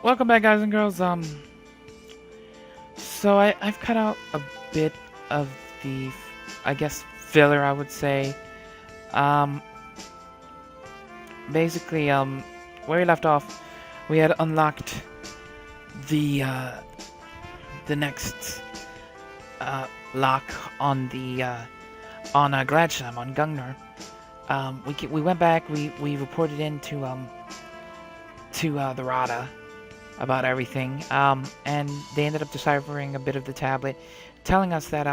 Welcome back, guys and girls. So I've cut out a bit of the, I guess, filler, I would say. Um, basically, where we left off, we had unlocked the, the next, lock on the, on Gladsham, on Gungnor. We went back, we reported in to the Rada about everything, and they ended up deciphering a bit of the tablet, telling us that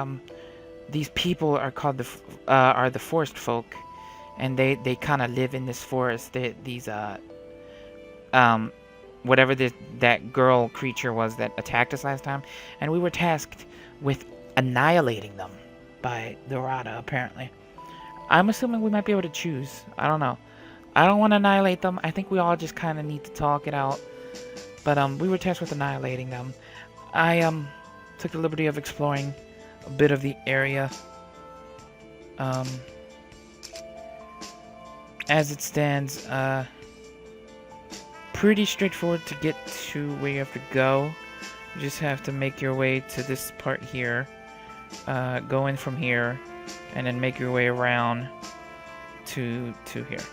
these people are called are the forest folk, and they kind of live in this forest. These um whatever that girl creature was that attacked us last time, and we were tasked with annihilating them by the Rada, apparently. I'm assuming we might be able to choose. I don't know. I don't want to annihilate them. I think we all just kind of need to talk it out. But we were tasked with annihilating them. I took the liberty of exploring a bit of the area. As it stands, pretty straightforward to get to where you have to go. You just have to make your way to this part here. Go in from here, and then make your way around to here.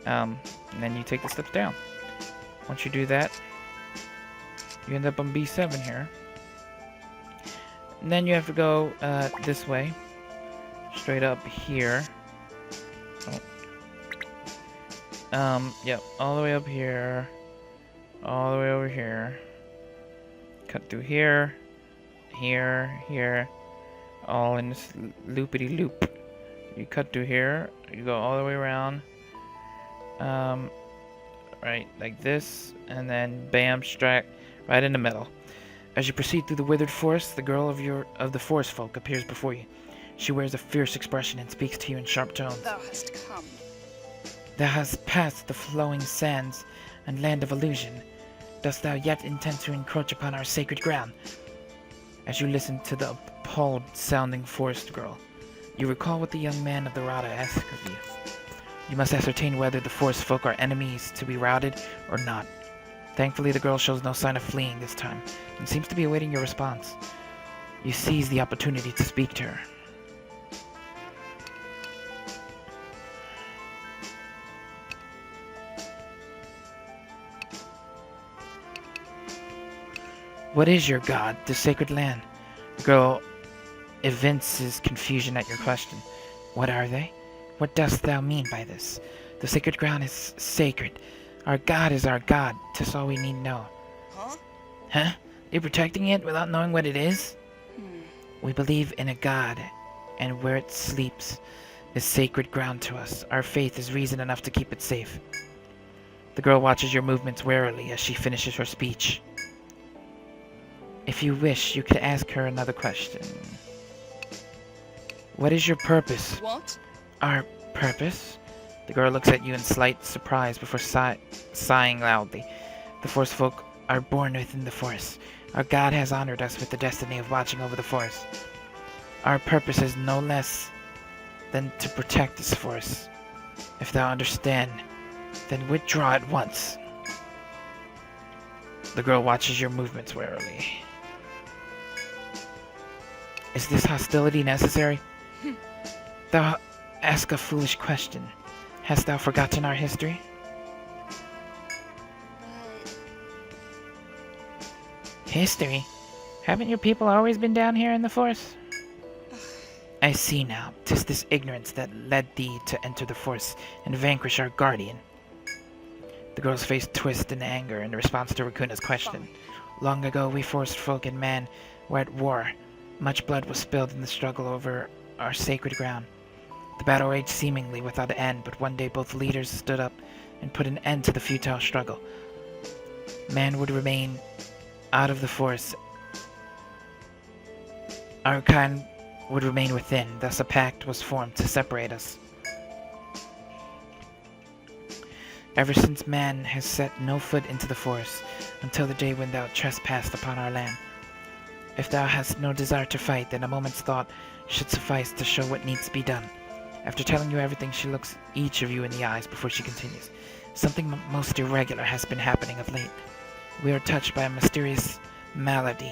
And then you take the steps down. Once you do that, you end up on B7 here. And then you have to go this way, straight up here. Yep, all the way up here, all the way over here. Cut through here, here, all in this loopity loop. You cut through here, you go all the way around. Right, like this, and then bam, strike right in the middle. As you proceed through the withered forest, the girl of the forest folk appears before you. She wears a fierce expression and speaks to you in sharp tones. Thou hast come. Thou hast passed the flowing sands and land of illusion. Dost thou yet intend to encroach upon our sacred ground? As you listen to the appalled-sounding forest girl, you recall what the young man of the Rada asked of you. You must ascertain whether the forest folk are enemies to be routed or not. Thankfully, the girl shows no sign of fleeing this time, and seems to be awaiting your response. You seize the opportunity to speak to her. What is your god, the sacred land? The girl evinces confusion at your question. What are they? What dost thou mean by this? The sacred ground is sacred. Our god is our god. 'Tis all we need know. Huh? Huh? You're protecting it without knowing what it is? Hmm. We believe in a god, and where it sleeps is sacred ground to us. Our faith is reason enough to keep it safe. The girl watches your movements warily as she finishes her speech. If you wish, you could ask her another question. What is your purpose? What? Our purpose? The girl looks at you in slight surprise before sighing loudly. The forest folk are born within the forest. Our god has honored us with the destiny of watching over the forest. Our purpose is no less than to protect this forest. If thou understand, then withdraw at once. The girl watches your movements warily. Is this hostility necessary? Thou ask a foolish question. Hast thou forgotten our history? History? Haven't your people always been down here in the forest? I see now. 'Tis this ignorance that led thee to enter the forest and vanquish our guardian. The girl's face twists in anger in response to Rakuna's question. Long ago, we forest folk and man were at war. Much blood was spilled in the struggle over our sacred ground. The battle raged seemingly without end, but one day both leaders stood up and put an end to the futile struggle. Man would remain out of the forest. Our kind would remain within, thus a pact was formed to separate us. Ever since man has set no foot into the forest, until the day when thou trespassed upon our land. If thou hast no desire to fight, then a moment's thought should suffice to show what needs to be done. After telling you everything, she looks each of you in the eyes before she continues. Something most irregular has been happening of late. We are touched by a mysterious malady.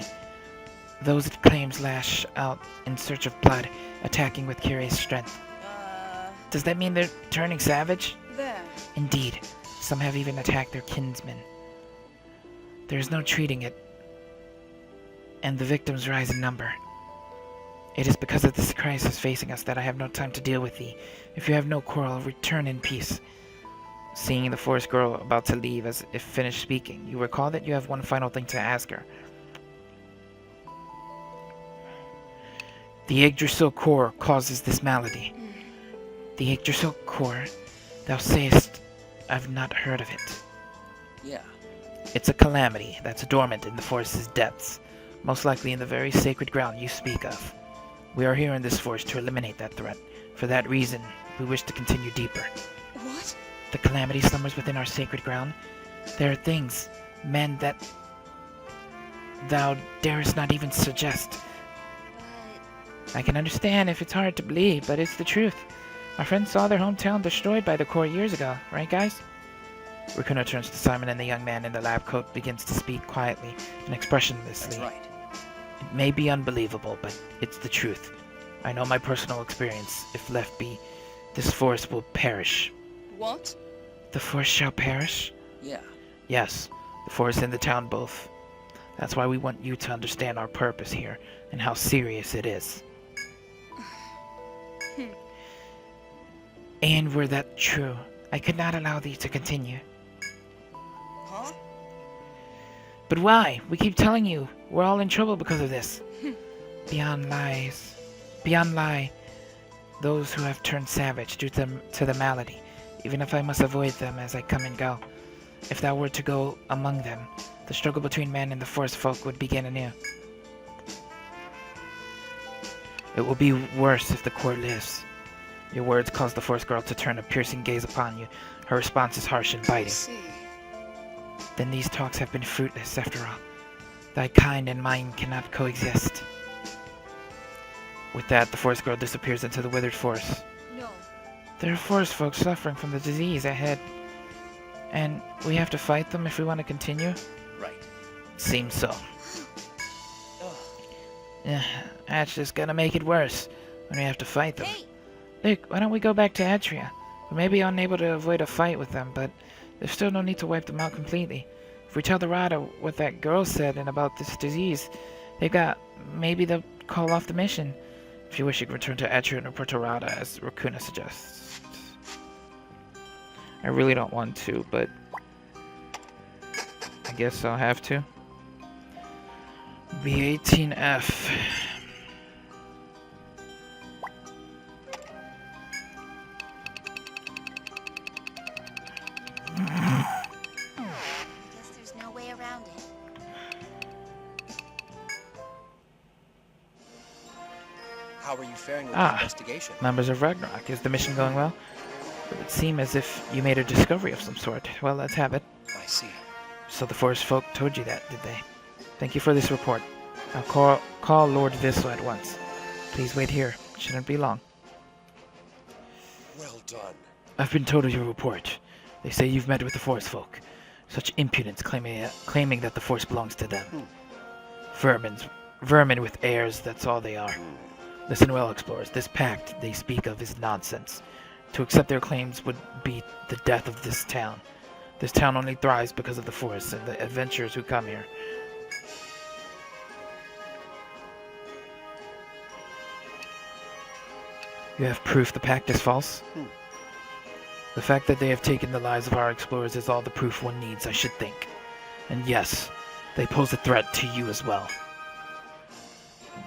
Those it claims lash out in search of blood, attacking with curious strength. Does that mean they're turning savage? There. Indeed. Some have even attacked their kinsmen. There is no treating it, and the victims rise in number. It is because of this crisis facing us that I have no time to deal with thee. If you have no quarrel, return in peace. Seeing the forest girl about to leave as if finished speaking, you recall that you have one final thing to ask her. The Yggdrasil core causes this malady. The Yggdrasil core? Thou sayest I've not heard of it. Yeah. It's a calamity that's dormant in the forest's depths, most likely in the very sacred ground you speak of. We are here in this forest to eliminate that threat. For that reason, we wish to continue deeper. What? The calamity slumbers within our sacred ground. There are things, men, that thou darest not even suggest. I can understand if it's hard to believe, but it's the truth. Our friends saw their hometown destroyed by the core years ago, right guys? Raccoona turns to Simon, and the young man in the lab coat begins to speak quietly and expressionlessly. That's right. It may be unbelievable, but it's the truth. I know my personal experience. If left be, this forest will perish. What? The forest shall perish? Yeah. Yes, the forest and the town both. That's why we want you to understand our purpose here and how serious it is. And were that true, I could not allow thee to continue. Huh? But why? We keep telling you, we're all in trouble because of this. Beyond lie, those who have turned savage due to the malady, even if I must avoid them as I come and go. If thou were to go among them, the struggle between men and the forest folk would begin anew. It will be worse if the core lives. Your words cause the forest girl to turn a piercing gaze upon you. Her response is harsh and I biting. see. Then these talks have been fruitless after all. Thy kind and mine cannot coexist. With that, the forest girl disappears into the withered forest. No. There are forest folk suffering from the disease ahead. And we have to fight them if we want to continue? Right. Seems so. Ugh. Yeah, that's just gonna make it worse when we have to fight them. Hey! Look, why don't we go back to Etria? We may be unable to avoid a fight with them, but there's still no need to wipe them out completely. If we tell the Rada what that girl said and about this disease, maybe they'll call off the mission. If you wish, you can return to Etria and report to Rada, as Raccoona suggests. I really don't want to, but I guess I'll have to. B18F. Guess there's no way around it. How are you faring with the Ah. investigation? Members of Ragnarok, is the mission going well? It would seem as if you made a discovery of some sort. Well, let's have it. I see. So the forest folk told you that, did they? Thank you for this report. I'll call Lord Vissel at once. Please wait here. Shouldn't be long. Well done. I've been told of your report. They say you've met with the forest folk. Such impudence claiming that the forest belongs to them. Vermin with heirs, that's all they are. Listen well, explorers. This pact they speak of is nonsense. To accept their claims would be the death of this town. This town only thrives because of the forest and the adventurers who come here. You have proof the pact is false? The fact that they have taken the lives of our explorers is all the proof one needs, I should think. And yes, they pose a threat to you as well.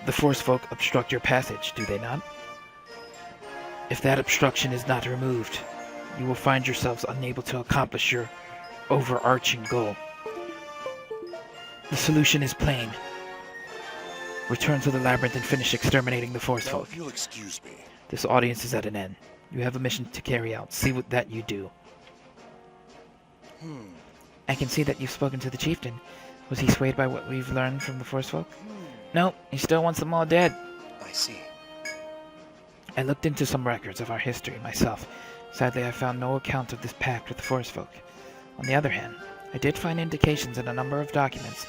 The forest folk obstruct your passage, do they not? If that obstruction is not removed, you will find yourselves unable to accomplish your overarching goal. The solution is plain. Return to the labyrinth and finish exterminating the forest Now, folk. if you'll excuse me. This audience is at an end. You have a mission to carry out. See that you do. I can see that you've spoken to the chieftain. Was he swayed by what we've learned from the forest folk? No, he still wants them all dead. I see. I looked into some records of our history myself. Sadly, I found no account of this pact with the forest folk. On the other hand, I did find indications in a number of documents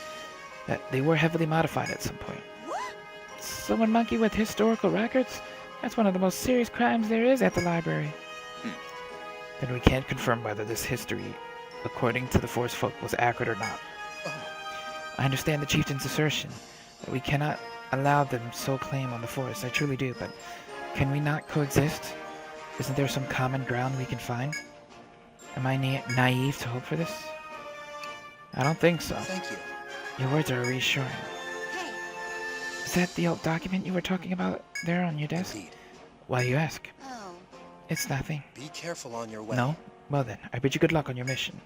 that they were heavily modified at some point. What? Someone monkey with historical records? That's one of the most serious crimes there is at the library. Then we can't confirm whether this history, according to the Forest folk, was accurate or not. I understand the chieftain's assertion that we cannot allow them sole claim on the forest. I truly do, but can we not coexist? Isn't there some common ground we can find? Am I naive to hope for this? I don't think so. Thank you. Your words are reassuring. Hey, Is that the old document you were talking about there on your desk? Indeed. Why do you ask? oh, It's nothing. Be careful on your way. No? Well then, I bid you good luck on your mission.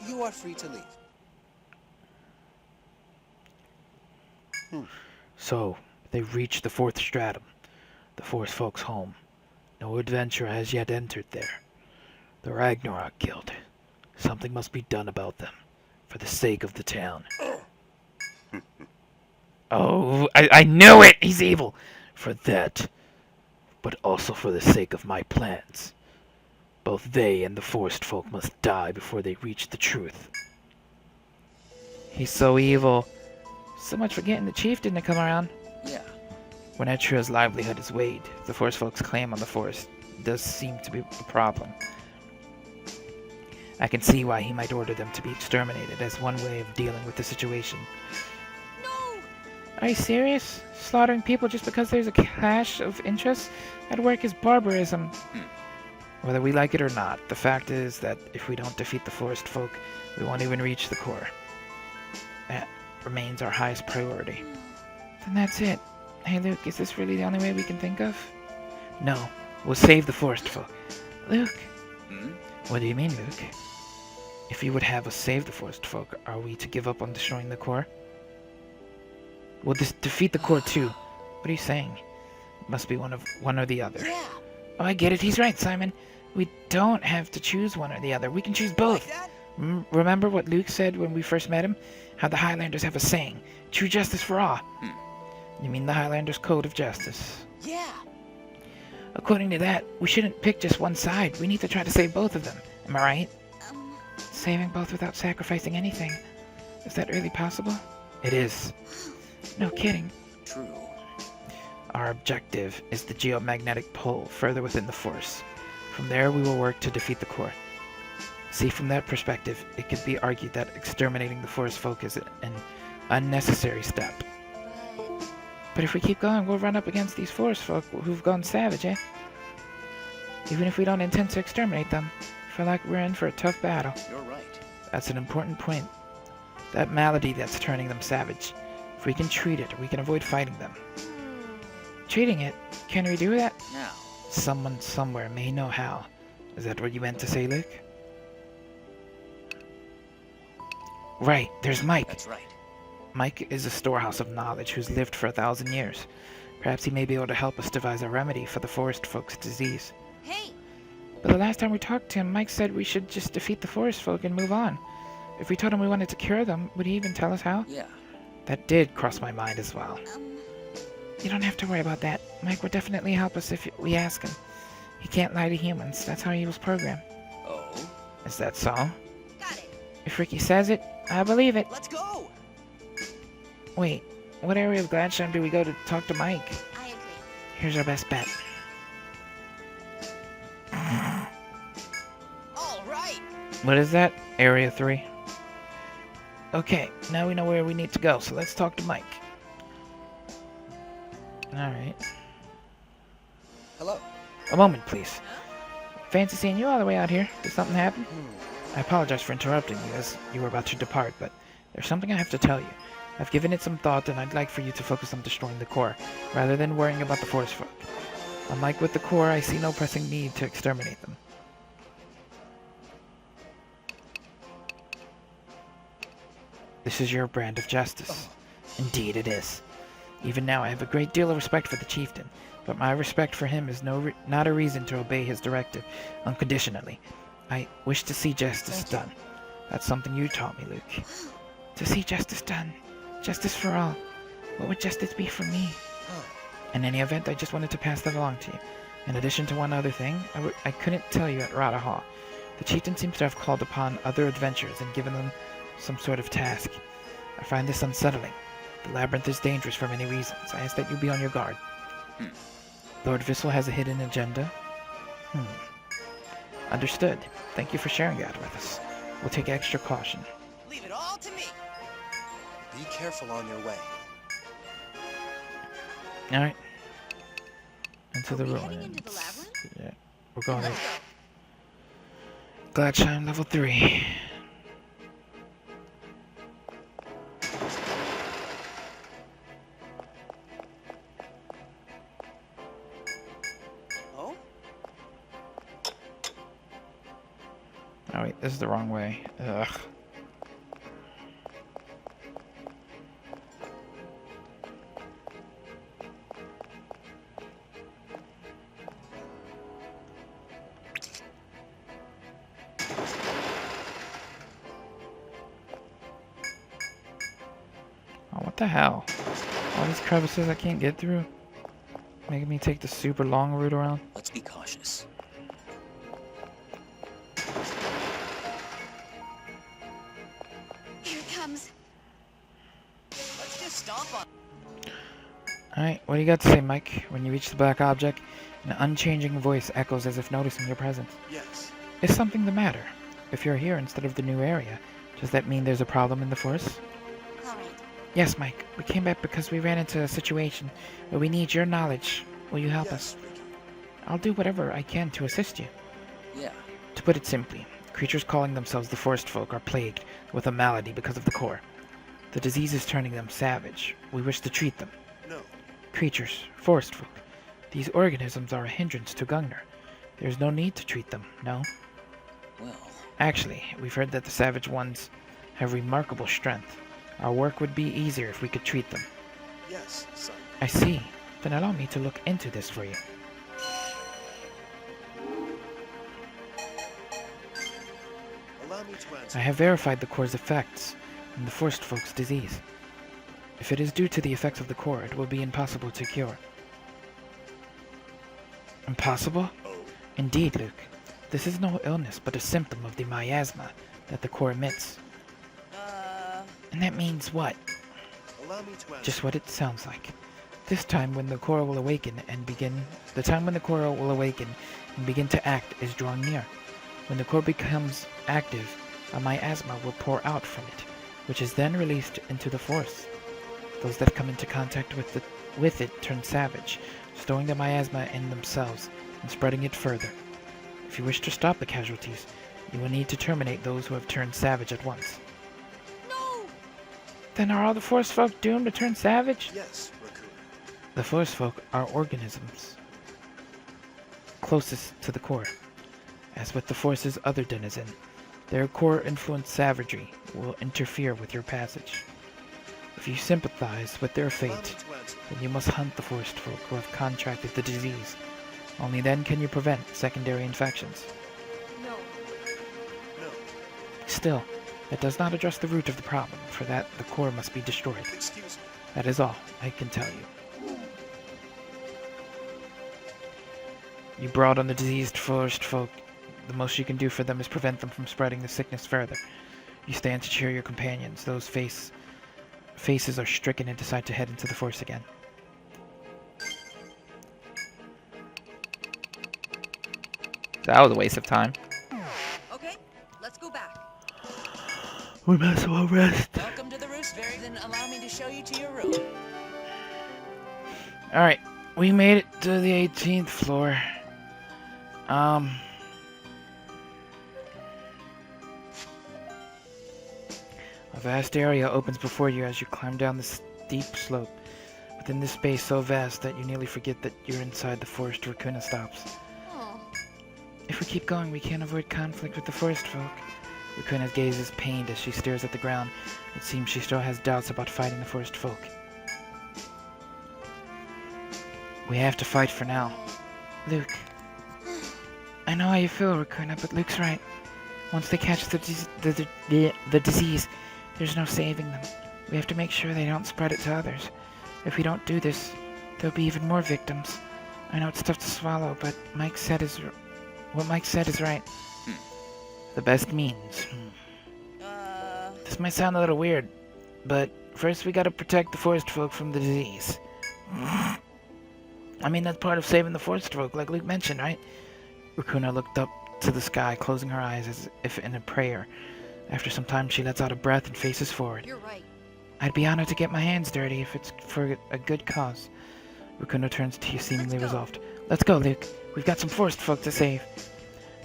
You are free to leave. So, they've reached the fourth stratum, the Forest Folk's home. No adventurer has yet entered there. The Ragnarok Guild. Something must be done about them, for the sake of the town. Oh, I knew it! He's evil! For that, but also for the sake of my plans. Both they and the Forest Folk must die before they reach the truth. He's so evil. So much for getting the chieftain to come around. Yeah. When Etria's livelihood is weighed, the Forest Folk's claim on the forest does seem to be a problem. I can see why he might order them to be exterminated as one way of dealing with the situation. No! Are you serious? Slaughtering people just because there's a clash of interests at work is barbarism. Whether we like it or not, the fact is that if we don't defeat the Forest Folk, we won't even reach the core. That remains our highest priority. Then that's it. Hey Luke, is this really the only way we can think of? No, we'll save the Forest Folk. Luke? What do you mean, Luke? If you would have us save the Forest Folk, are we to give up on destroying the core? We'll defeat the core too. What are you saying? It must be one or the other. Yeah. Oh, I get it. He's right, Simon. We don't have to choose one or the other. We can choose both. Like that? Remember what Luke said when we first met him? How the Highlanders have a saying, true justice for all. You mean the Highlanders' Code of Justice? Yeah. According to that, we shouldn't pick just one side. We need to try to save both of them. Am I right? Saving both without sacrificing anything. Is that really possible? It is. No kidding. True. Our objective is the geomagnetic pole further within the force. From there, we will work to defeat the core. See, from that perspective, it could be argued that exterminating the Forest Folk is an unnecessary step. But if we keep going, we'll run up against these Forest Folk who've gone savage, eh? Even if we don't intend to exterminate them, I feel like we're in for a tough battle. You're right. That's an important point. That malady that's turning them savage. If we can treat it, we can avoid fighting them. Treating it? Can we do that? Now. Someone somewhere may know how. Is that what you meant to say, Luke? Right, there's Mike. That's right. Mike is a storehouse of knowledge who's lived for 1,000 years. Perhaps he may be able to help us devise a remedy for the Forest Folk's disease. hey, But the last time we talked to him, Mike said we should just defeat the Forest Folk and move on. If we told him we wanted to cure them, would he even tell us how? Yeah. That did cross my mind as well. You don't have to worry about that. Mike would definitely help us if we ask him. He can't lie to humans. That's how he was programmed. Oh. Is that so? got it. If Ricky says it, I believe it. Let's go! Wait, what area of Gladstone do we go to talk to Mike? I agree. Here's our best bet. All right! What is that? Area 3. Okay, now we know where we need to go, so let's talk to Mike. Alright. Hello. A moment, please. Fancy seeing you all the way out here. Did something happen? I apologize for interrupting you as you were about to depart, but there's something I have to tell you. I've given it some thought, and I'd like for you to focus on destroying the core, rather than worrying about the Forest Folk. Unlike with the core, I see no pressing need to exterminate them. This is your brand of justice. Indeed it is. Even now I have a great deal of respect for the chieftain, but my respect for him is not a reason to obey his directive unconditionally. I wish to see justice done. That's something you taught me, Luke. To see justice done. Justice for all. What would justice be for me? In any event, I just wanted to pass that along to you. In addition to one other thing, I couldn't tell you at Rada Hall. The chieftain seems to have called upon other adventurers and given them some sort of task. I find this unsettling. The labyrinth is dangerous for many reasons. I ask that you be on your guard. Lord Vissel has a hidden agenda? Understood. Thank you for sharing that with us. We'll take extra caution. Leave it all to me. Be careful on your way. Alright. Into Are the we ruins. heading into the labyrinth? Yeah. We're going there. Gladshine level 3. Oh? Oh wait, this is the wrong way. Ugh. Oh, what the hell? All these crevices I can't get through? Making me take the super long route around? Let's be cautious. Here it comes. Let's just stomp on. Alright, what do you got to say, Mike? When you reach the black object, an unchanging voice echoes as if noticing your presence. Yes. Is something the matter? If you're here instead of the new area, does that mean there's a problem in the force? All right. Yes, Mike. We came back because we ran into a situation where we need your knowledge. Will you help us? Yes, Ricky. I'll do whatever I can to assist you. Yeah. To put it simply, creatures calling themselves the Forest Folk are plagued with a malady because of the core. The disease is turning them savage. We wish to treat them. No. Creatures, Forest Folk. These organisms are a hindrance to Gungnir. There's no need to treat them, no? Well, Actually, we've heard that the savage ones have remarkable strength. Our work would be easier if we could treat them. Yes, son. I see. Then allow me to look into this for you. Allow me to answer. I have verified the core's effects on the Forest Folk's disease. If it is due to the effects of the core, it will be impossible to cure. Impossible? Oh. Indeed, Luke. This is no illness, but a symptom of the miasma that the core emits. And that means what? Allow me to answer. Just what it sounds like. This time when the core will awaken and begin to act is drawing near. When the core becomes active, a miasma will pour out from it, which is then released into the force. Those that come into contact with it turn savage, storing the miasma in themselves and spreading it further. If you wish to stop the casualties, you will need to terminate those who have turned savage at once. No! Then are all the Forest Folk doomed to turn savage? Yes, Raccoon. The Forest Folk are organisms closest to the core. As with the Force's other denizen, their core-influenced savagery will interfere with your passage. If you sympathize with their Allow me fate, to answer. then you must hunt the Forest Folk who have contracted the disease. Only then can you prevent secondary infections. No. No. Still, that does not address the root of the problem. For that, the core must be destroyed. Excuse me. That is all I can tell you. You brought on the diseased Forest Folk. The most you can do for them is prevent them from spreading the sickness further. You stand to cheer your companions. Those faces are stricken and decide to head into the force again. That was a waste of time. okay, let's go back. We might as well rest. Welcome to the roost. Then allow me to show you to your room. Alright, we made it to the 18th floor. A vast area opens before you as you climb down the steep slope. Within this space so vast that you nearly forget that you're inside the forest, Racuna stops. Oh. If we keep going, we can't avoid conflict with the Forest Folk. Racuna's gaze is pained as she stares at the ground. It seems she still has doubts about fighting the Forest Folk. We have to fight for now. Luke. I know how you feel, Racuna, but Luke's right. Once they catch the disease, there's no saving them. We have to make sure they don't spread it to others. If we don't do this, there'll be even more victims. I know it's tough to swallow, but what Mike said is right. The best means. This might sound a little weird, but first we gotta protect the forest folk from the disease. I mean, that's part of saving the forest folk, like Luke mentioned, right? Raccoona looked up to the sky, closing her eyes as if in a prayer. After some time, she lets out a breath and faces forward. You're right. I'd be honored to get my hands dirty if it's for a good cause. Raccoona turns to you, seemingly resolved. Let's go, Luke. We've got some forest folk to save.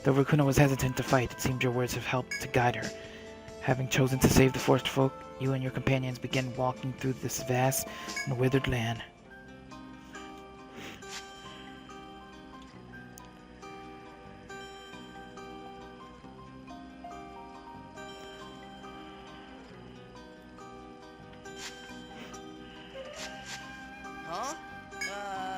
Though Raccoona was hesitant to fight, it seemed your words have helped to guide her. Having chosen to save the forest folk, you and your companions begin walking through this vast and withered land. Huh?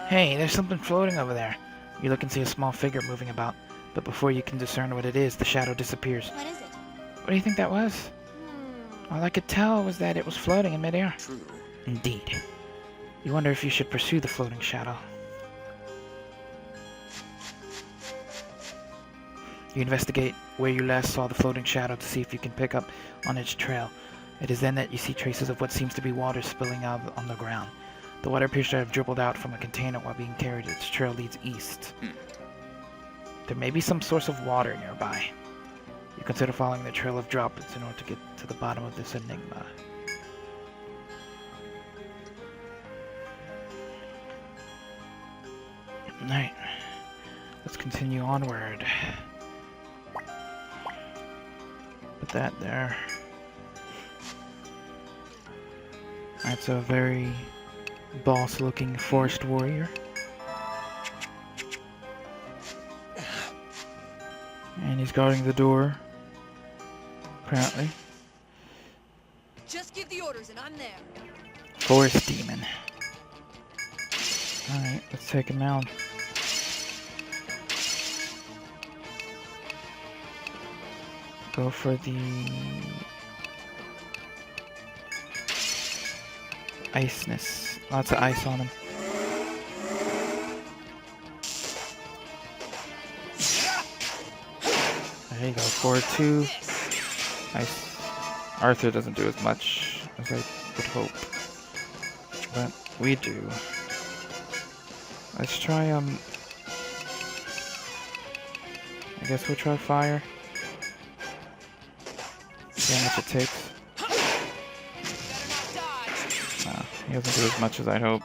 Hey, there's something floating over there. You look and see a small figure moving about, but before you can discern what it is, the shadow disappears. What is it? What do you think that was? All I could tell was that it was floating in midair. True. Indeed. You wonder if you should pursue the floating shadow. You investigate where you last saw the floating shadow to see if you can pick up on its trail. It is then that you see traces of what seems to be water spilling out on the ground. The water appears to have dribbled out from a container while being carried. Its trail leads east. There may be some source of water nearby. You consider following the trail of droplets in order to get to the bottom of this enigma. Alright. Let's continue onward. Put that there. That's a very boss-looking forest warrior. And he's guarding the door. Apparently. Just give the orders and I'm there. Forest demon. Alright, let's take him out. Go for the iceness. Lots of ice on him. There you go, 4-2. Nice. Arthur doesn't do as much as I would hope. But we do. Let's try, I guess we'll try fire. See how much it takes. Nah, he doesn't do as much as I'd hope.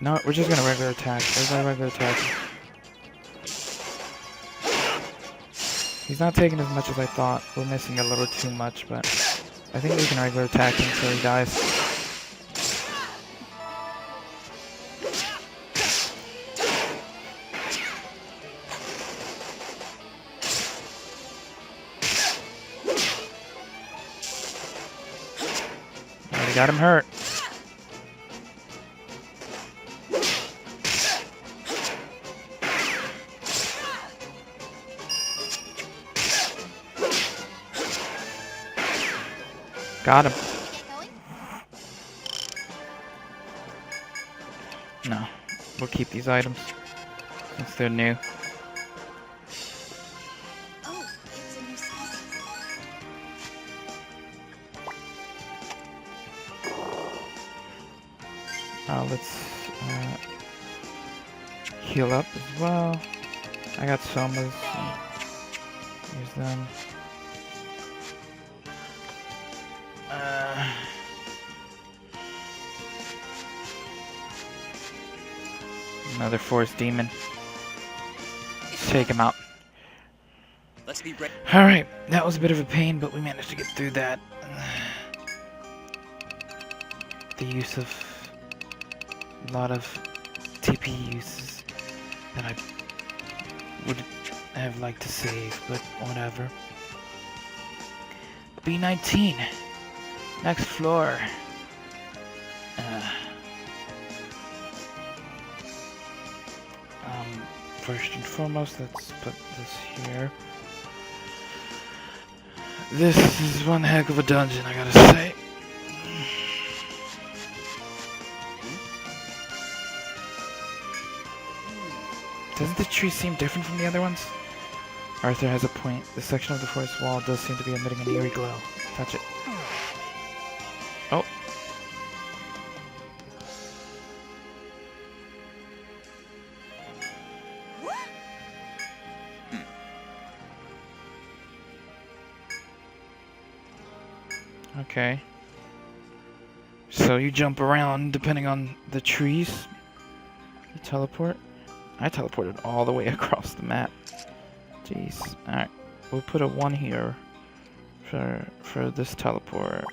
No, we're just gonna regular attack. Where's our regular attack? He's not taking as much as I thought. We're missing a little too much, but I think we can regular attack him until he dies. Already got him hurt. Got him. No, we'll keep these items since they're new. Oh, it's a new species. Let's heal up as well. I got somas. Use them. Another forest demon. Let's take him out. Let's be ready. Alright, that was a bit of a pain, but we managed to get through that. The use of a lot of TP uses that I would have liked to save, but whatever. B19. Next floor. First and foremost, let's put this here. This is one heck of a dungeon, I gotta say. Doesn't the tree seem different from the other ones? Arthur has a point. The section of the forest wall does seem to be emitting an eerie glow. Touch it. Oh. Okay. So you jump around depending on the trees. You teleport. I teleported all the way across the map. Jeez. Alright. We'll put a 1 here for this teleport.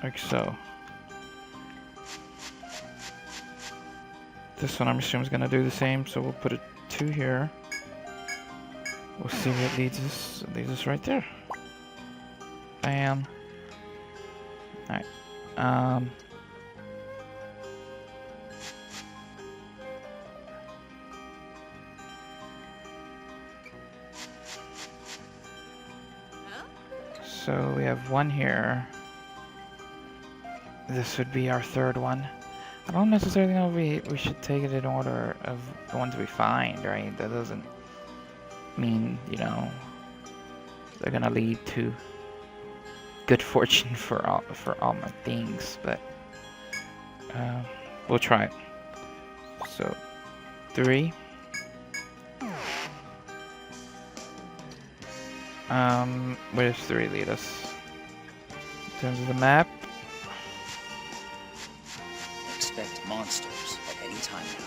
Like so. This one I'm assuming is gonna do the same, so we'll put a 2 here. We'll see where it leads us. It leads us right there. Bam. Alright. So we have 1 here. This would be our 3rd one. I don't necessarily know if we should take it in order of the ones we find, right? That doesn't mean, you know, they're gonna lead to good fortune for all my things, but we'll try it. So 3. Where does 3 lead us? In terms of the map? Expect monsters at any time now.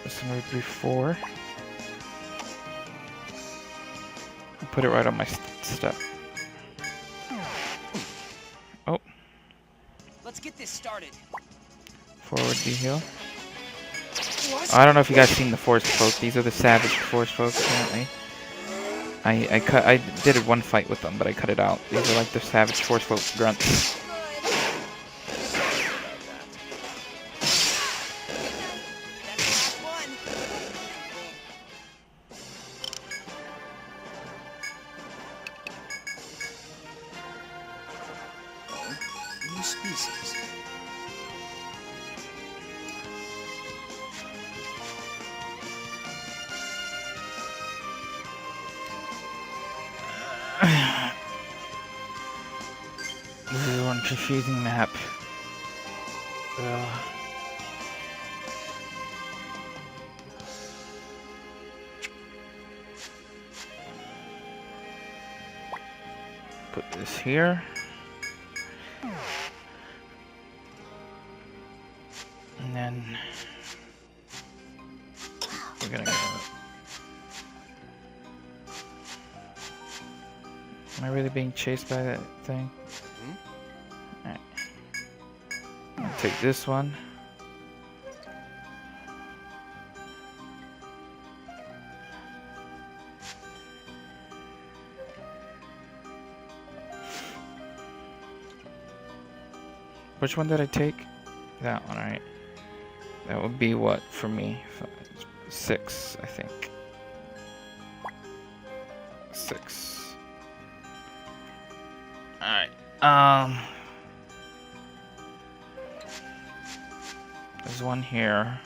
This one would be 4. I'll put it right on my step. Oh. Let's get this started. Forward D heal. I don't know if you guys seen the forest folk. These are the savage forest folk apparently. I did it 1 fight with them, but I cut it out. These are like the savage forest folk grunts. New species. This is one confusing map. Put this here. And then we're gonna go. Am I really being chased by that thing? Alright. I'll take this one. Which one did I take? That one, right? That would be what for me? 6, I think. 6. Alright. There's 1 here.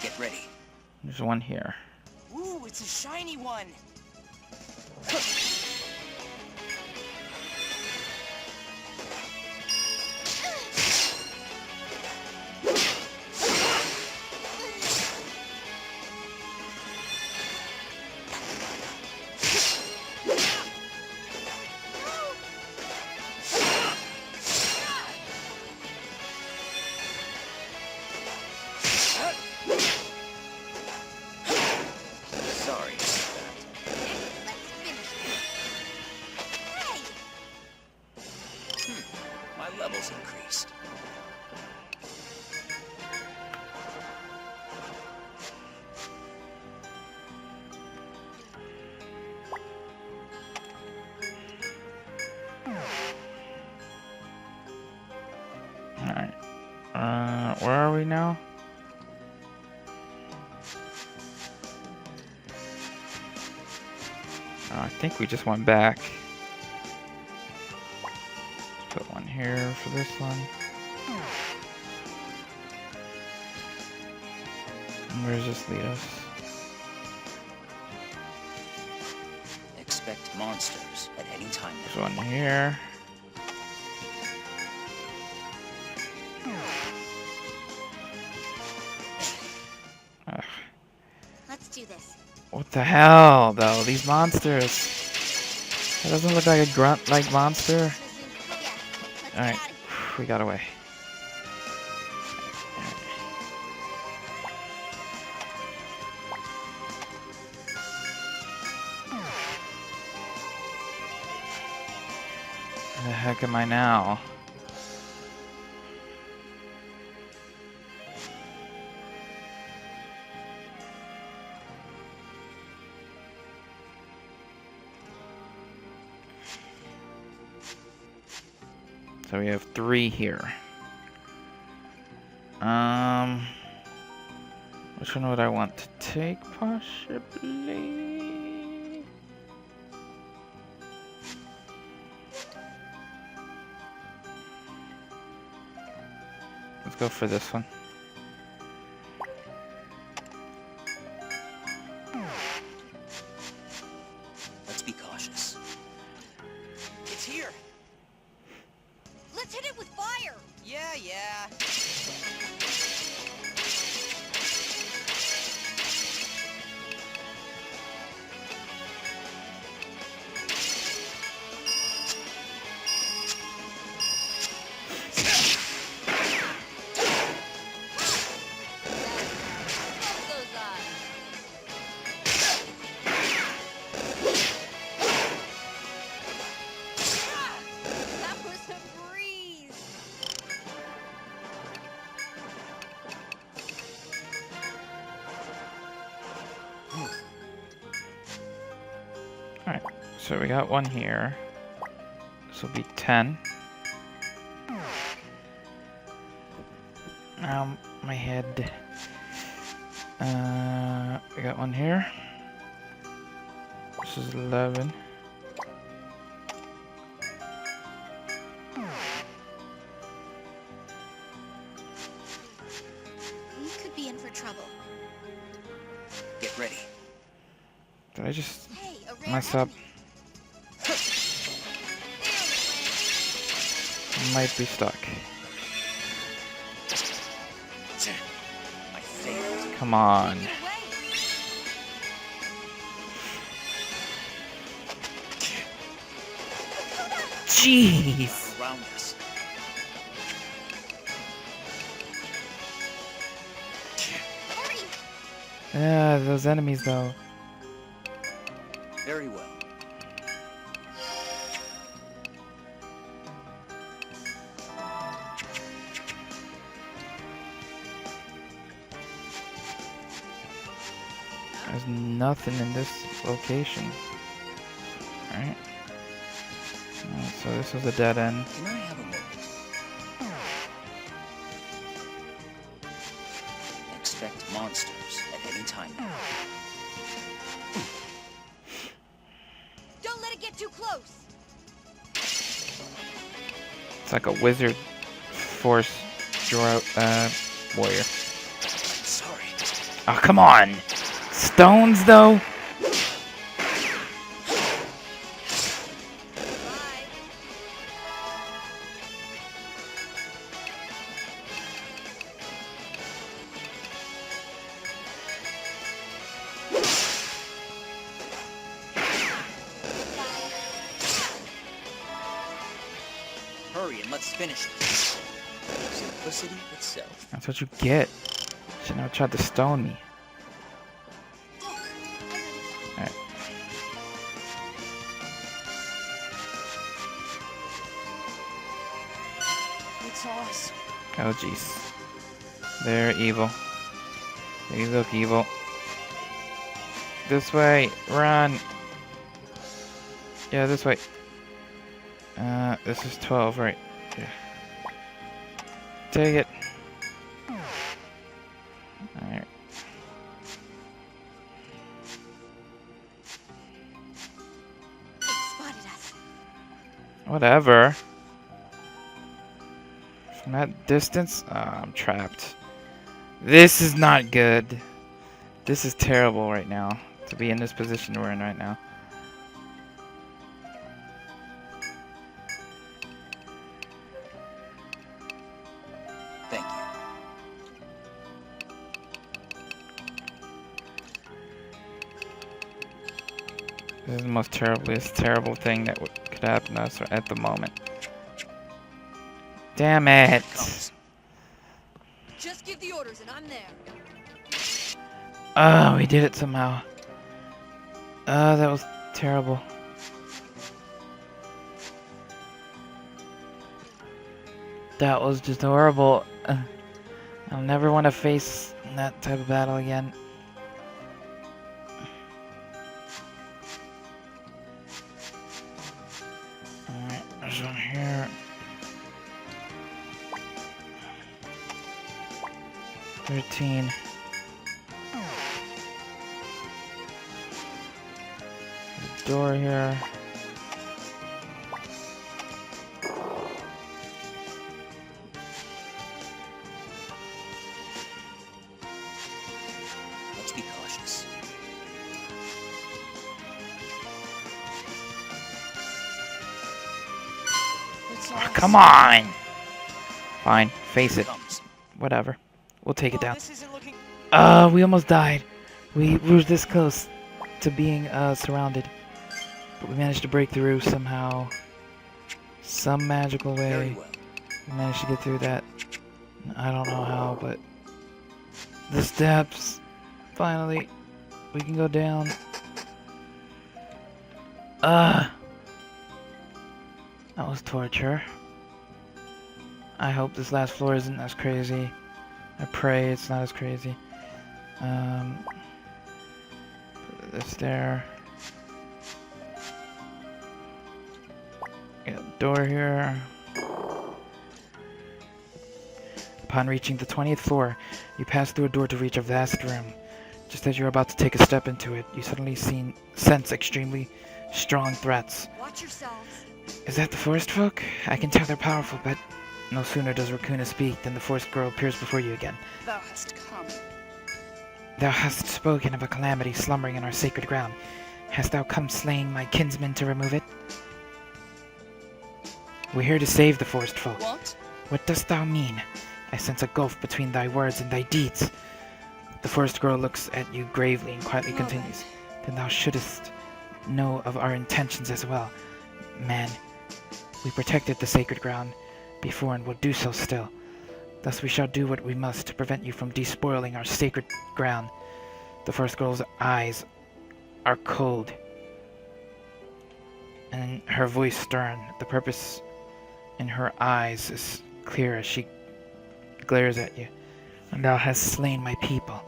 Get ready. There's 1 here. Ooh, it's a shiny one. Sorry. Let's finish it. Hey! My level's increased. Alright. Where are we now? I think we just went back. Let's put 1 here for this one. Where does this lead us? Expect monsters at any time There's now. one here. Ugh. Let's do this. What the hell, though? These monsters. That doesn't look like a grunt-like monster. Yeah, let's Alright, get out of here. we got away. Where the heck am I now? So we have 3 here. Which one would I want to take, possibly? Let's go for this one. Let's be cautious. It's here. Let's hit it with fire. Yeah, yeah. Close those eyes. That was a breeze. Alright, so we got one here. This will be 10. My head. We got one here. This is 11. We could be in for trouble. Get ready. Did I just Hey, a rare mess up? enemy. Might be stuck. I failed. Come on. Take it away. Jeez. Around us. Hurry. Yeah, those enemies though. Very well. There's nothing in this location. Alright. So this was a dead end. Can I have a moment? Expect monsters at any time now. Don't let it get too close. It's like a wizard force draw warrior. Sorry. Oh, come on! Stones, though? Bye. Hurry and let's finish this. Simplicity itself. That's what you get. Should never tried to stone me. Alright. It's awesome. Oh, jeez. They're evil. They look evil. This way. Run. Yeah, this way. This is 12, right? Yeah. Take it. Alright. It spotted us. Whatever. From that distance? I'm trapped. This is not good. This is terrible right now. To be in this position we're in right now. Thank you. This is the most terrible thing that could happen to us at the moment. Damn it! Comes. Just give the orders and I'm there. Oh, we did it somehow. That was terrible. That was just horrible. I'll never want to face that type of battle again. Alright, there's one here. 13. Door here. Let's be cautious. Oh, come on! Fine, face it. Comes. Whatever. We'll take it down. This isn't looking. We almost died. We were this close to being surrounded. But we managed to break through somehow. Some magical Very way. well. We managed to get through that. I don't know how, but the steps. Finally, we can go down. That was torture. I hope this last floor isn't as crazy. I pray it's not as crazy. Put this there. Got a door here. Upon reaching the 20th floor, you pass through a door to reach a vast room. Just as you're about to take a step into it, you suddenly sense extremely strong threats. Watch yourselves. Is that the forest folk? I can tell they're powerful, but no sooner does Raccoona speak than the forest girl appears before you again. Thou hast come. Thou hast spoken of a calamity slumbering in our sacred ground. Hast thou come slaying my kinsmen to remove it? We're here to save the forest folk. What? What dost thou mean? I sense a gulf between thy words and thy deeds. The forest girl looks at you gravely and quietly Well continues. Then thou shouldst know of our intentions as well. Man, we protected the sacred ground before and will do so still. Thus we shall do what we must to prevent you from despoiling our sacred ground. The forest girl's eyes are cold, and her voice stern. The purpose in her eyes is clear as she glares at you. And thou hast slain my people.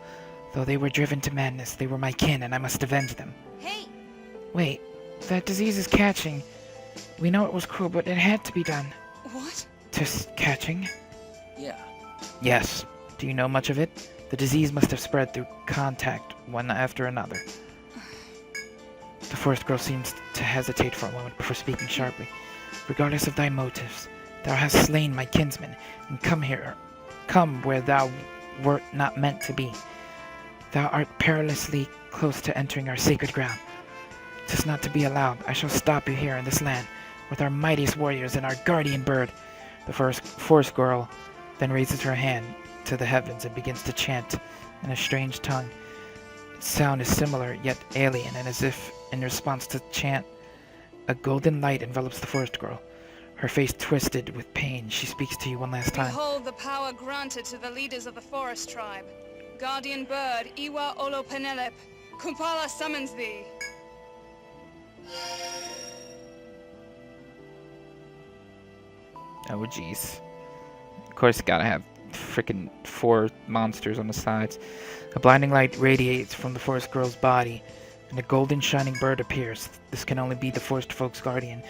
Though they were driven to madness, they were my kin, and I must avenge them. Hey, Wait, that disease is catching. We know it was cruel, but it had to be done. What? Catching? Yeah. Yes. Do you know much of it? The disease must have spread through contact, one after another. The forest girl seems to hesitate for a moment before speaking sharply. Regardless of thy motives, thou hast slain my kinsmen, and come where thou wert not meant to be. Thou art perilously close to entering our sacred ground. 'Tis not to be allowed. I shall stop you here in this land, with our mightiest warriors and our guardian bird. The forest girl then raises her hand to the heavens and begins to chant in a strange tongue. Its sound is similar, yet alien, and as if in response to chant, a golden light envelops the forest girl. Her face twisted with pain, she speaks to you one last time. Behold the power granted to the leaders of the forest tribe. Guardian bird, Iwa Olo Penelep, Kumpala summons thee. Oh jeez. Of course you gotta have frickin' 4 monsters on the sides. A blinding light radiates from the forest girl's body, and a golden shining bird appears. This can only be the forest folk's guardian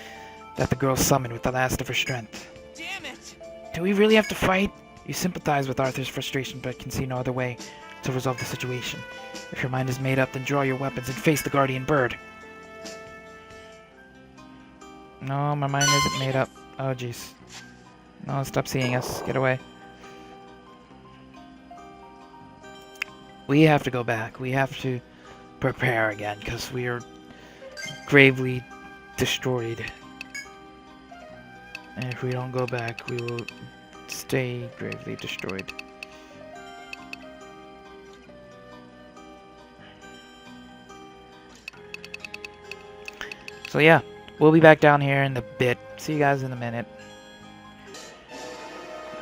that the girl summoned with the last of her strength. Damn it! Do we really have to fight? You sympathize with Arthur's frustration, but can see no other way to resolve the situation. If your mind is made up, then draw your weapons and face the guardian bird. No, my mind isn't made up. Oh jeez. No, stop seeing us. Get away. we have to go back. We have to prepare again, because we are gravely destroyed. And if we don't go back, we will stay gravely destroyed. So yeah, we'll be back down here in a bit. See you guys in a minute.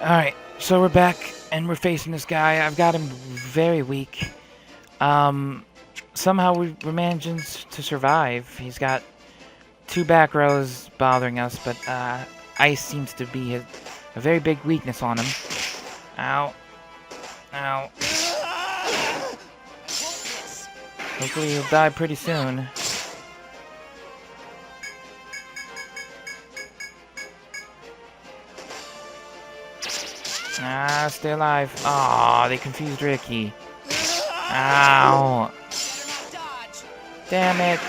Alright, so we're back, and we're facing this guy. I've got him very weak. Somehow we're managing to survive. He's got 2 back rows bothering us, but ice seems to be a very big weakness on him. Ow. Ow. Hopefully he'll die pretty soon. Ah, stay alive. Aw, they confused Ricky. Ow. Damn it.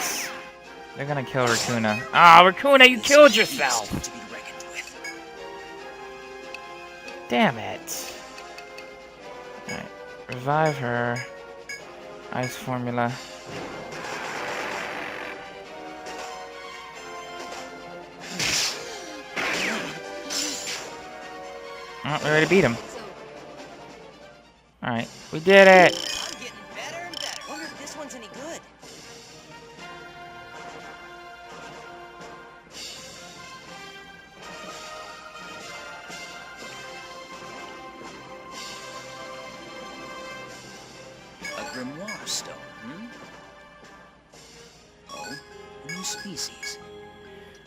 They're gonna kill Raccoona. Ah, Raccoona, you killed yourself! To be reckoned with. Damn it. Alright, revive her. Ice formula. Oh, we already beat him. Alright, we did it! I'm getting better and better. Wonder if this one's any good. A grimoire stone, Oh, a new species.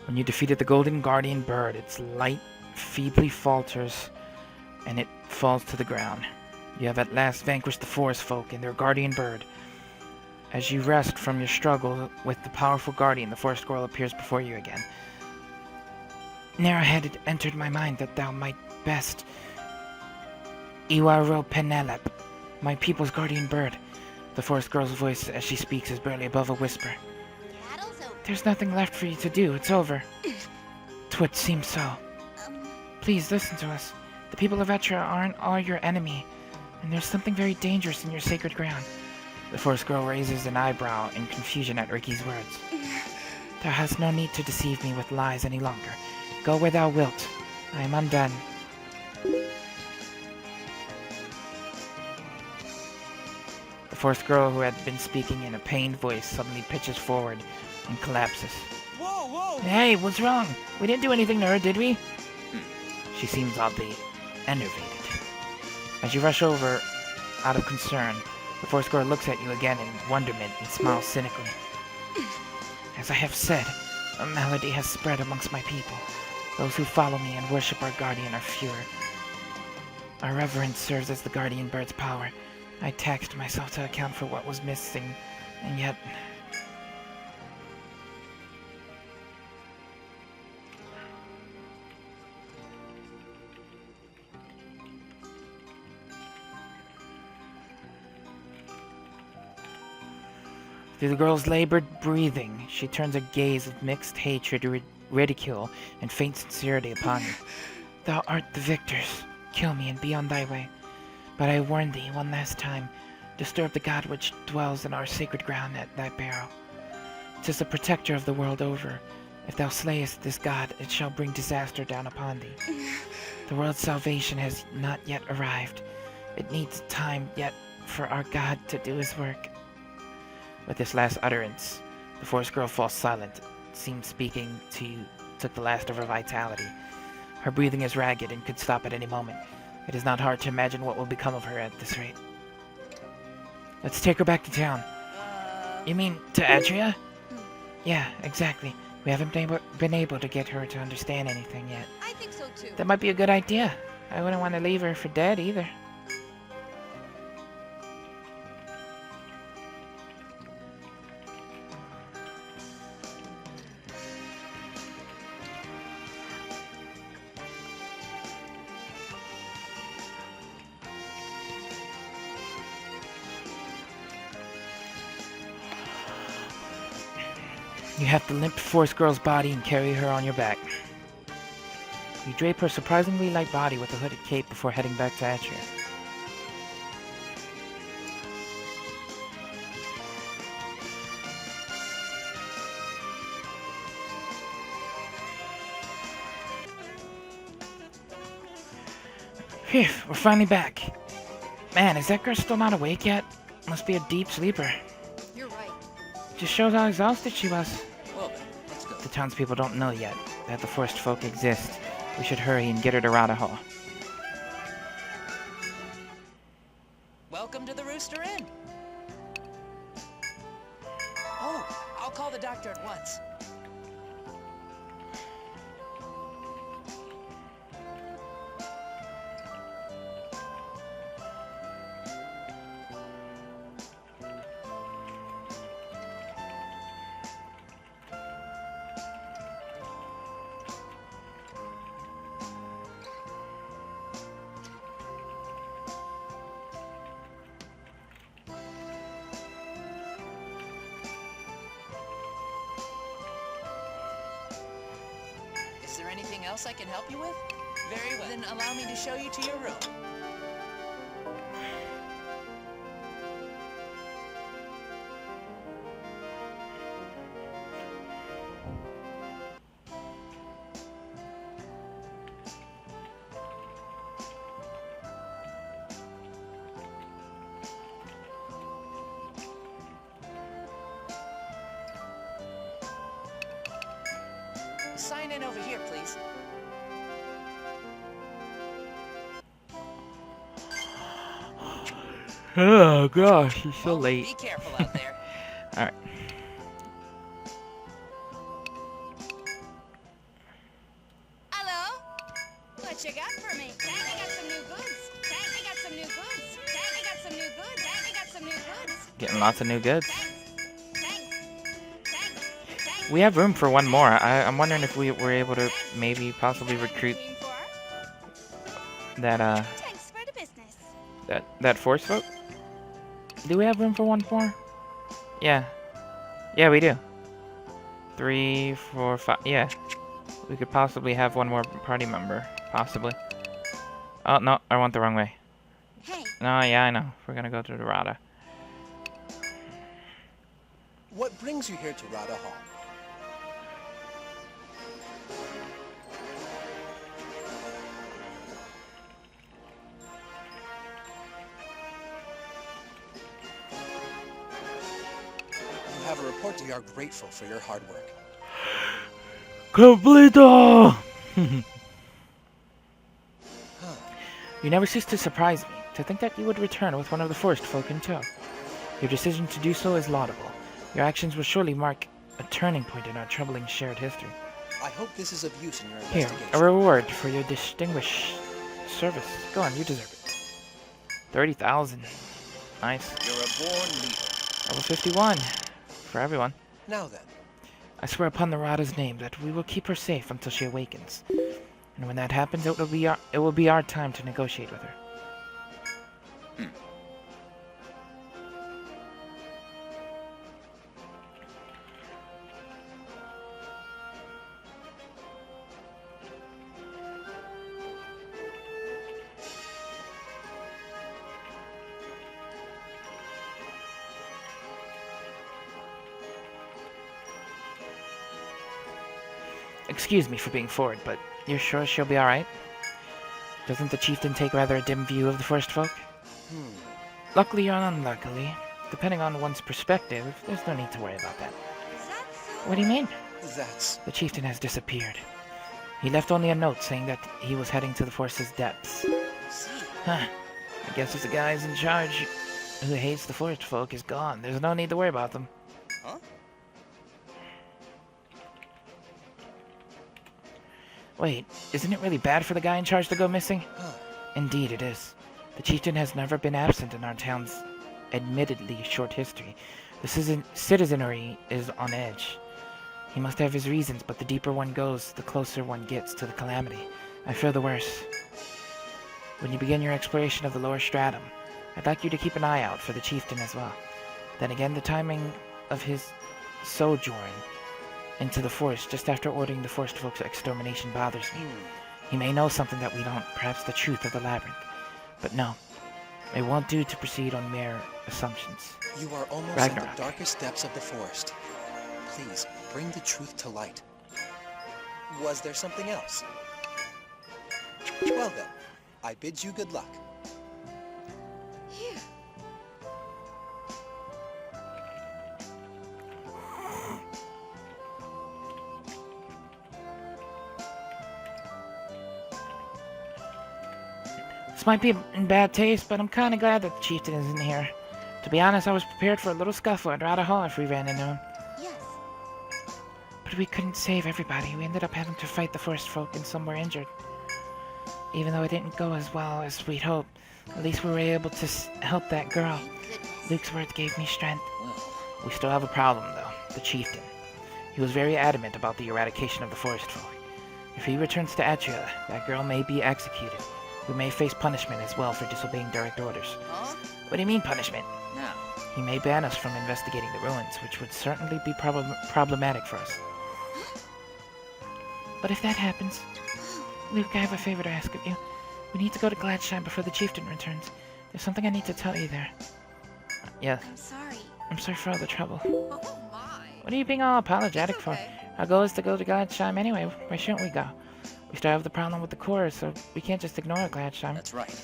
When you defeated the golden guardian bird, its light feebly falters, and it falls to the ground. You have at last vanquished the forest folk and their guardian bird. As you rest from your struggle with the powerful guardian, the forest squirrel appears before you again. Narrowhead, it entered my mind that thou might best Iwaro Penelep, my people's guardian bird. The forest girl's voice as she speaks is barely above a whisper. There's nothing left for you to do. It's over. 'Twould seem so. Please listen to us. The people of Etra aren't all your enemy, and there's something very dangerous in your sacred ground. The forest girl raises an eyebrow in confusion at Ricky's words. Thou hast no need to deceive me with lies any longer. Go where thou wilt. I am undone. The forest girl, who had been speaking in a pained voice, suddenly pitches forward and collapses. Whoa, whoa! Hey, what's wrong? We didn't do anything to her, did we? She seems oddly enervated. As you rush over, out of concern, the forest girl looks at you again in wonderment and smiles cynically. As I have said, a malady has spread amongst my people. Those who follow me and worship our guardian are fewer. Our reverence serves as the guardian bird's power. I taxed myself to account for what was missing, and yet... Through the girl's labored breathing, she turns a gaze of mixed hatred, ridicule, and faint sincerity upon you. Thou art the victors. Kill me and be on thy way. But I warn thee one last time, disturb the god which dwells in our sacred ground at thy barrow. 'Tis the protector of the world over. If thou slayest this god, it shall bring disaster down upon thee. The world's salvation has not yet arrived. It needs time yet for our god to do his work. With this last utterance, the forest girl falls silent. Seems speaking to you took the last of her vitality. Her breathing is ragged and could stop at any moment. It is not hard to imagine what will become of her at this rate. Let's take her back to town. You mean to Adria? Yeah, exactly. We haven't been able to get her to understand anything yet. I think so too. That might be a good idea. I wouldn't want to leave her for dead either. You have to limp forest girl's body and carry her on your back. You drape her surprisingly light body with a hooded cape before heading back to Atria. Phew, we're finally back. Man, is that girl still not awake yet? Must be a deep sleeper. You're right. Just shows how exhausted she was. Well then, let's go. The townspeople don't know yet that the forest folk exist. We should hurry and get her to Rada Hall. Welcome to the Rooster Inn. Oh, I'll call the doctor at once. Is there anything else I can help you with? Very well. Then allow me to show you to your room. Sign in over here, please. Oh gosh, she's so Oh, late. Be careful out there. Alright. Hello? What you got for me? Daddy got some new goods. Daddy got some new goods. Daddy got some new goods. Daddy got some new goods. Getting lots of new goods. Thanks. We have room for one more. I'm wondering if we were able to maybe possibly recruit that Thanks for the business. that force folk. Do we have room for one more? Yeah. Yeah, we do. 3, 4, 5. Yeah. We could possibly have one more party member. Possibly. Oh, no. I went the wrong way. Hey, No, yeah, I know. We're gonna go to the Rada. What brings you here to Rada Hall? You have a report to be grateful for your hard work. Completo! You never cease to surprise me. To think that you would return with one of the forest folk in tow. Your decision to do so is laudable. Your actions will surely mark a turning point in our troubling shared history. I hope this is of use in your Here, investigation. a reward for your distinguished service. Go on, you deserve it. 30,000. Nice. You're a born leader. Level 51. For everyone. Now then, I swear upon the Rada's name that we will keep her safe until she awakens. And when that happens, it will be our time to negotiate with her. Excuse me for being forward, but you're sure she'll be alright? Doesn't the chieftain take rather a dim view of the forest folk? Luckily or unluckily, depending on one's perspective, there's no need to worry about that. is that so? What do you mean? that's... The chieftain has disappeared. He left only a note saying that he was heading to the forest's depths. See, Huh. I guess if the guy's in charge who hates the forest folk is gone, there's no need to worry about them. huh? Wait, isn't it really bad for the guy in charge to go missing? Huh. Indeed it is. The chieftain has never been absent in our town's admittedly short history. The citizenry is on edge. He must have his reasons, but the deeper one goes, the closer one gets to the calamity. I fear the worst. When you begin your exploration of the lower stratum, I'd like you to keep an eye out for the chieftain as well. Then again, the timing of his sojourn into the forest just after ordering the forest folk's extermination bothers me. He may know something that we don't, perhaps the truth of the labyrinth. But no, it won't do to proceed on mere assumptions. You are almost Ragnarok. in the darkest depths of the forest. Please, bring the truth to light. Was there something else? Well then, I bid you good luck. Here. This might be in bad taste, but I'm kind of glad that the chieftain isn't here. To be honest, I was prepared for a little scuffle at Hall if we ran into him. Yes. But we couldn't save everybody. We ended up having to fight the forest folk and some were injured. Even though it didn't go as well as we'd hoped, at least we were able to help that girl. Thank goodness. Luke's words gave me strength. Well, We still have a problem, though. The chieftain. He was very adamant about the eradication of the forest folk. If he returns to Etria, that girl may be executed. We may face punishment as well for disobeying direct orders. Huh? What do you mean, punishment? now, He may ban us from investigating the ruins, which would certainly be problematic for us. But if that happens, Luke, I have a favor to ask of you. We need to go to Gladsheim before the chieftain returns. There's something I need to tell you there. Yes, I'm sorry. I'm sorry for all the trouble. Oh my. What are you being all apologetic It's for? okay. Our goal is to go to Gladsheim anyway. Why shouldn't we go? We still have the problem with the core, so we can't just ignore Gladsheim. that's right.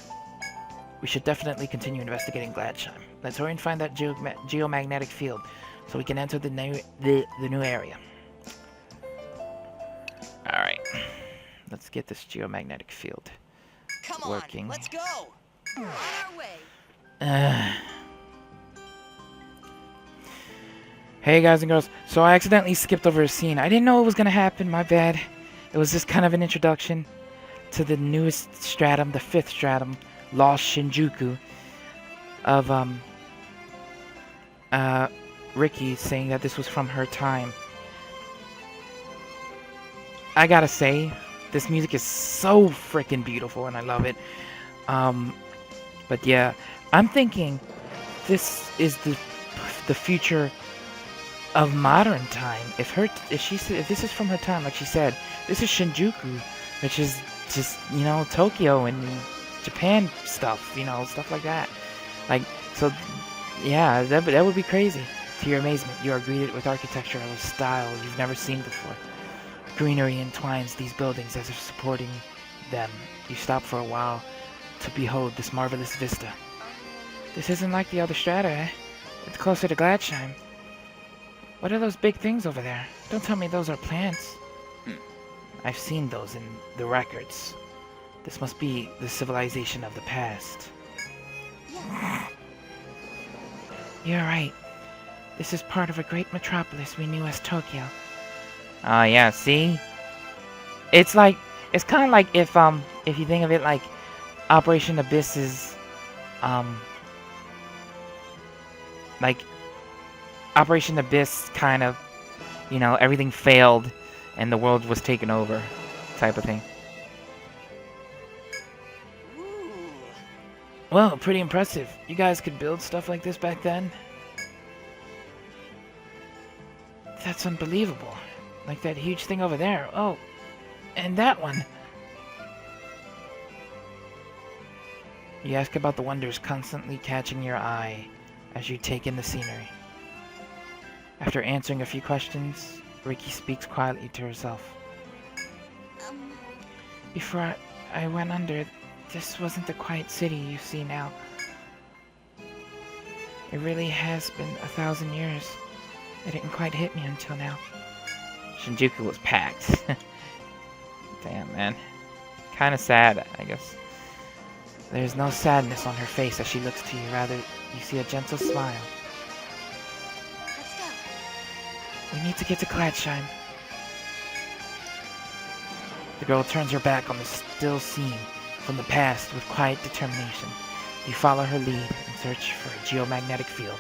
We should definitely continue investigating Gladsheim. Let's hurry and find that geomagnetic field, so we can enter the new area. All right, let's get this geomagnetic field Come on, working. let's go. On our way. Hey guys and girls, so I accidentally skipped over a scene. I didn't know it was gonna happen, my bad. It was just kind of an introduction to the newest stratum, the 5th stratum, Lost Shinjuku, of Ricky saying that this was from her time. I gotta say, this music is so freaking beautiful and I love it. But yeah, I'm thinking this is the future of modern time. If this is from her time, like she said, this is Shinjuku, which is just, you know, Tokyo and Japan stuff, you know, stuff like that. Like, so, yeah, that would be crazy. To your amazement, you are greeted with architecture of a style you've never seen before. Greenery entwines these buildings as if supporting them. You stop for a while to behold this marvelous vista. This isn't like the other strata, eh? It's closer to Gladsheim. What are those big things over there? Don't tell me those are plants. I've seen those in the records. This must be the civilization of the past. Yes. You're right. This is part of a great metropolis we knew as Tokyo. Ah, yeah, see? It's like, it's kind of like if you think of it like Operation Abyss is, like, Operation Abyss kind of, you know, everything failed and the world was taken over type of thing. Ooh. Well, pretty impressive. You guys could build stuff like this back then? That's unbelievable. Like that huge thing over there. Oh, and that one. You ask about the wonders constantly catching your eye as you take in the scenery. After answering a few questions, Ricky speaks quietly to herself. Before I went under, this wasn't the quiet city you see now. It really has been 1,000 years. It didn't quite hit me until now. Shinjuku was packed. Damn, man. Kinda sad, I guess. There's no sadness on her face as she looks to you. Rather, you see a gentle smile. Let's go. We need to get to Gladsheim. The girl turns her back on the still scene from the past with quiet determination. You follow her lead and search for a geomagnetic field.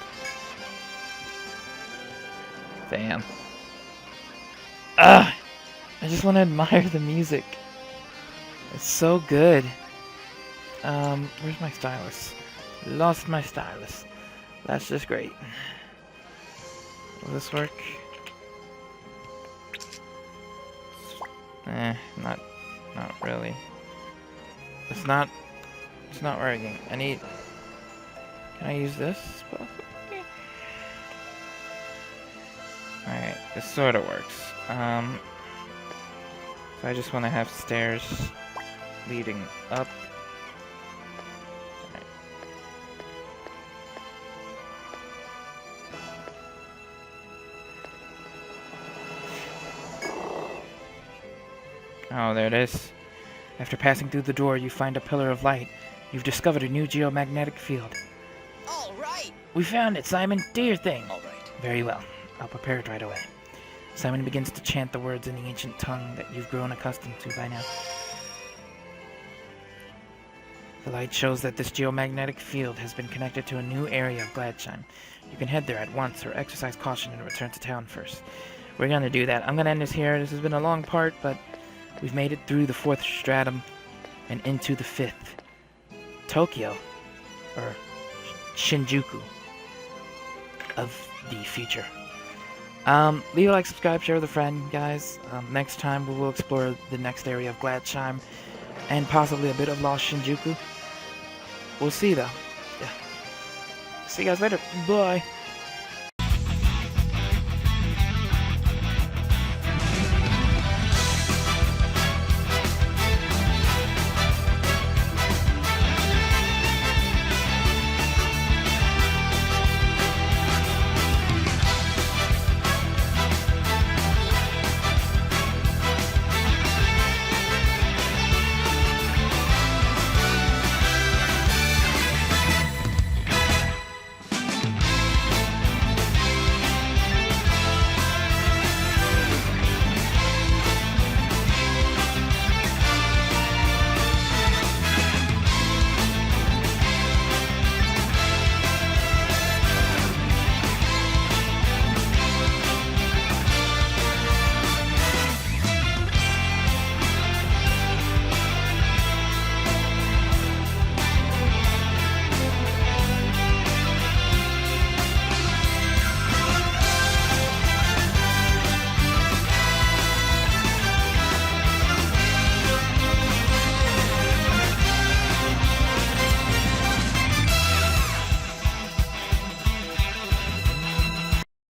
Damn. Ugh! I just want to admire the music. It's so good. Where's my stylus? Lost my stylus. That's just great. Will this work? Not really. It's not working. Can I use this? Alright, this sort of works. So I just want to have stairs leading up Oh, there it is. After passing through the door, you find a pillar of light. You've discovered a new geomagnetic field. All right. We found it, Simon. Do your thing. All right. Very well. I'll prepare it right away. Simon begins to chant the words in the ancient tongue that you've grown accustomed to by now. The light shows that this geomagnetic field has been connected to a new area of Gladshine. You can head there at once or exercise caution and return to town first. We're going to do that. I'm going to end this here. This has been a long part, but we've made it through the 4th stratum and into the 5th. Tokyo, or Shinjuku of the future. Leave a like, subscribe, share with a friend, guys. Next time we will explore the next area of Gladshine and possibly a bit of Lost Shinjuku. We'll see, though. Yeah. See you guys later. Bye.